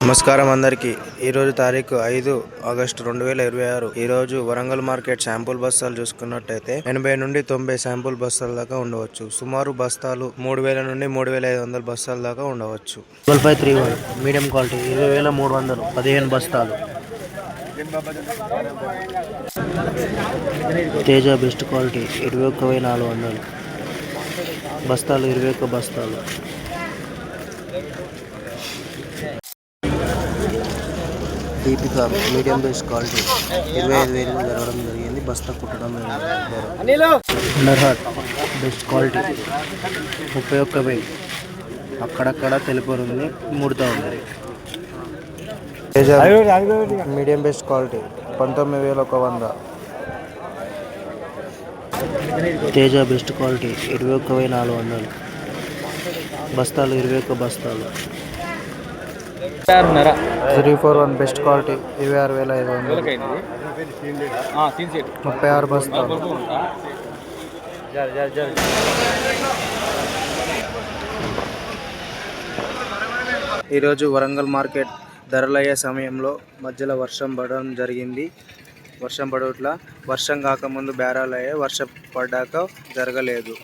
నమస్కారం అందరికీ. ఈరోజు తారీఖు 5 ఆగస్టు 2026. ఈరోజు వరంగల్ మార్కెట్ శాంపుల్ బస్తాలు చూసుకున్నట్టయితే 80 నుండి 90 శాంపుల్ బస్తాల దాకా ఉండవచ్చు. సుమారు బస్తాలు 3000 నుండి 3500 బస్తాల దాకా ఉండవచ్చు. 2531 మీడియం క్వాలిటీ 20300 15 బస్తాలు. తేజ బెస్ట్ క్వాలిటీ 21400 బస్తాలు 21 బస్తాలు. దీపిక మీడియం బెస్ట్ క్వాలిటీ 25000 జరగడం జరిగింది. బస్తా కుట్టడం అండర్ హార్ట్ బెస్ట్ క్వాలిటీ 31000. అక్కడక్కడ తెలుపు ఉంది, ముడతా ఉంది. Medium best quality 19100. Teja best quality 21400 బస్తాలు 21 బస్తాలు. 341 బెస్ట్ క్వాలిటీ 26500 36 బస్తాలు. ఈరోజు వరంగల్ మార్కెట్ ధరలయ్యే సమయంలో మధ్యలో వర్షం పడడం జరిగింది. వర్షం కాకముందు బేరాలు అయ్యాయి, వర్షం పడ్డాక జరగలేదు.